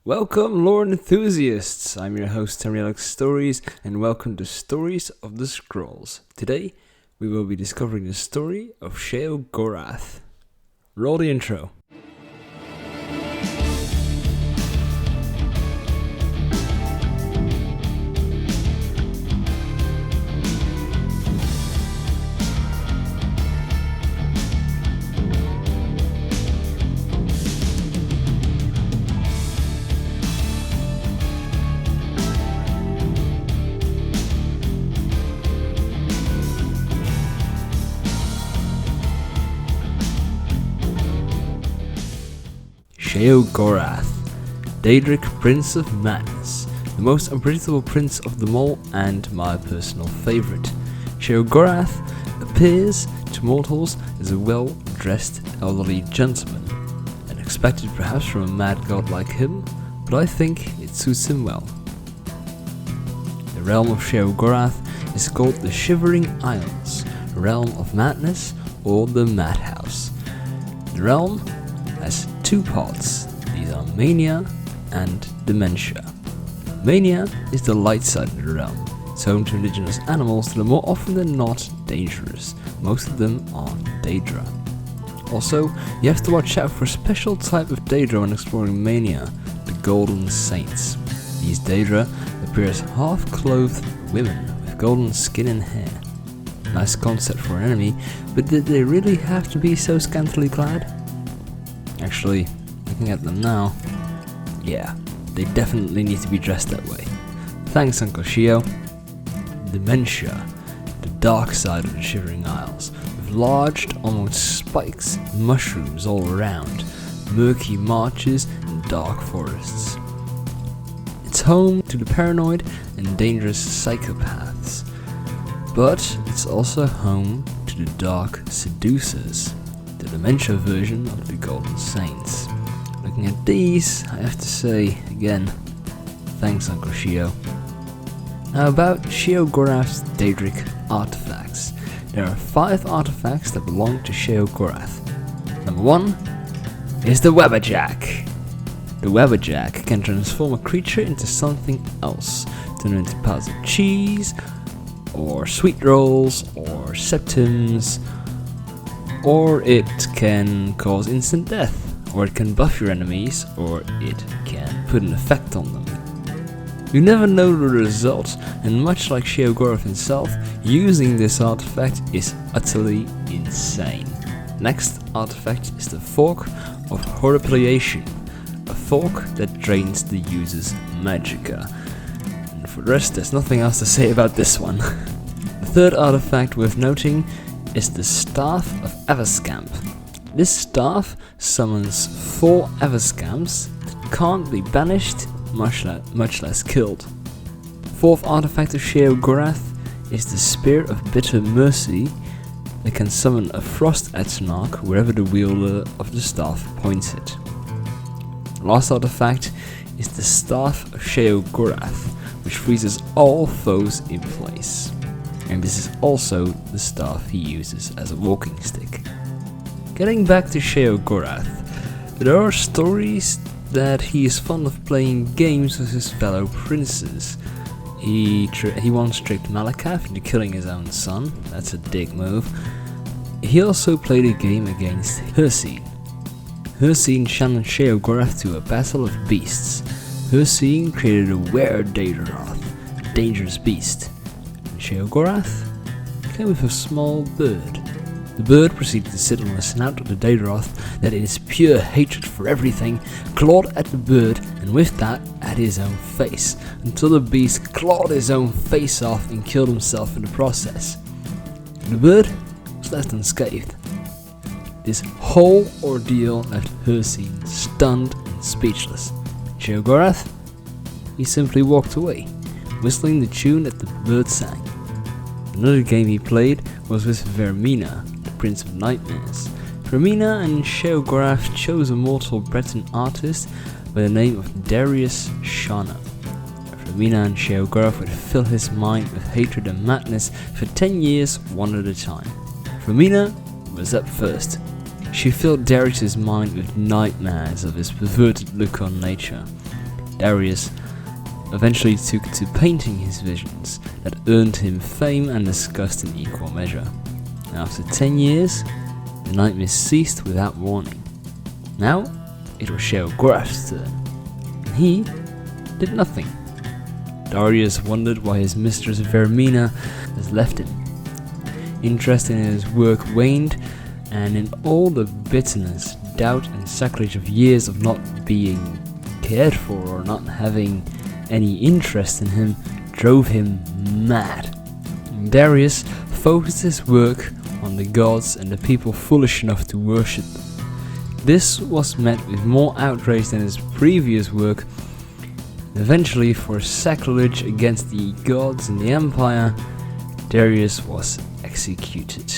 Welcome, lore enthusiasts! I'm your host, Alex Stories, and welcome to Stories of the Scrolls. Today, we will be discovering the story of Sheogorath. Roll the intro. Sheogorath, Deadric, Prince of Madness, the most unpredictable prince of them all and my personal favourite. Sheogorath appears to mortals as a well-dressed elderly gentleman, unexpected perhaps from a mad god like him, but I think it suits him well. The realm of Sheogorath is called the Shivering Isles, realm of madness, or the madhouse. The realm has two parts. These are mania and dementia. Mania is the light side of the realm. It's home to indigenous animals that are more often than not dangerous. Most of them are Daedra. Also, you have to watch out for a special type of Daedra when exploring Mania, the Golden Saints. These Daedra appear as half-clothed women with golden skin and hair. Nice concept for an enemy, but did they really have to be so scantily clad? Actually, looking at them now, yeah, they definitely need to be dressed that way. Thanks, Uncle Sheo. Dementia, the dark side of the Shivering Isles, with large, almost spikes and mushrooms all around, murky marches and dark forests. It's home to the paranoid and dangerous psychopaths, but it's also home to the dark seducers, the dementia version of the Golden Saints. Looking at these, I have to say, again, thanks Uncle Sheo. Now about Sheogorath's Deadric artifacts. There are 5 artifacts that belong to Sheogorath. Number 1 is the Webberjack. The Webberjack can transform a creature into something else, turn it into piles of cheese, or sweet rolls, or septims, or it can cause instant death, or it can buff your enemies, or it can put an effect on them. You never know the result, and much like Sheogorath himself, using this artifact is utterly insane. Next artifact is the Fork of Horripilation, a fork that drains the user's magicka. And for the rest, there's nothing else to say about this one. The third artifact worth noting is the Staff of Everscamp. This staff summons 4 Everscamps that can't be banished, much less killed. The fourth artifact of Sheogorath is the Spear of Bitter Mercy that can summon a Frost Eternarch wherever the wielder of the staff points it. The last artifact is the Staff of Sheogorath, which freezes all foes in place. And this is also the staff he uses as a walking stick. Getting back to Sheogorath, there are stories that he is fond of playing games with his fellow princes. He once tricked Malakath into killing his own son, that's a dig move. He also played a game against Hircine. Hircine challenged Sheogorath to a battle of beasts. Hircine created a were-Daedroth, a dangerous beast. Sheogorath came with a small bird. The bird proceeded to sit on the snout of the Daedroth that in its pure hatred for everything clawed at the bird, and with that at his own face, until the beast clawed his own face off and killed himself in the process. The bird was left unscathed. This whole ordeal left Hircine stunned and speechless. Sheogorath, he simply walked away, whistling the tune that the bird sang. Another game he played was with Vermina, the Prince of Nightmares. Vermina and Sheogorath chose a mortal Breton artist by the name of Darius Shana. Vermina and Sheogorath would fill his mind with hatred and madness for 10 years, one at a time. Vermina was up first. She filled Darius' mind with nightmares of his perverted look on nature. Darius eventually took to painting his visions that earned him fame and disgust in equal measure. After 10 years, the nightmares ceased without warning. Now, it was Sheogorath's turn, and he did nothing. Darius wondered why his mistress Vermina has left him. Interest in his work waned, and in all the bitterness, doubt and sacrilege of years of not being cared for or not having any interest in him drove him mad. Darius focused his work on the gods and the people foolish enough to worship them. This was met with more outrage than his previous work. Eventually, for sacrilege against the gods and the empire, Darius was executed.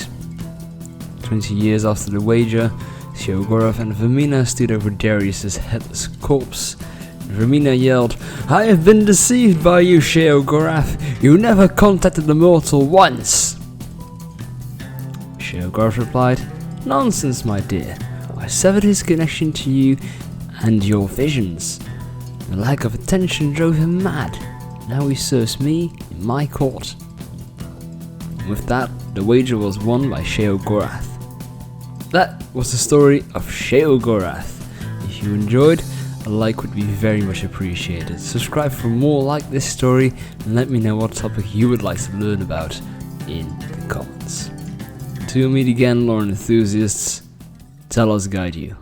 20 years after the wager, Sheogorath and Vermina stood over Darius's headless corpse. Vermina yelled, "I have been deceived by you, Sheogorath. You never contacted the mortal once." Sheogorath replied, "Nonsense, my dear. I severed his connection to you and your visions. The lack of attention drove him mad. Now he serves me in my court." With that, the wager was won by Sheogorath. That was the story of Sheogorath. If you enjoyed, a like would be very much appreciated. Subscribe for more like this story and let me know what topic you would like to learn about in the comments. Till we meet again, lore enthusiasts, tell us guide you.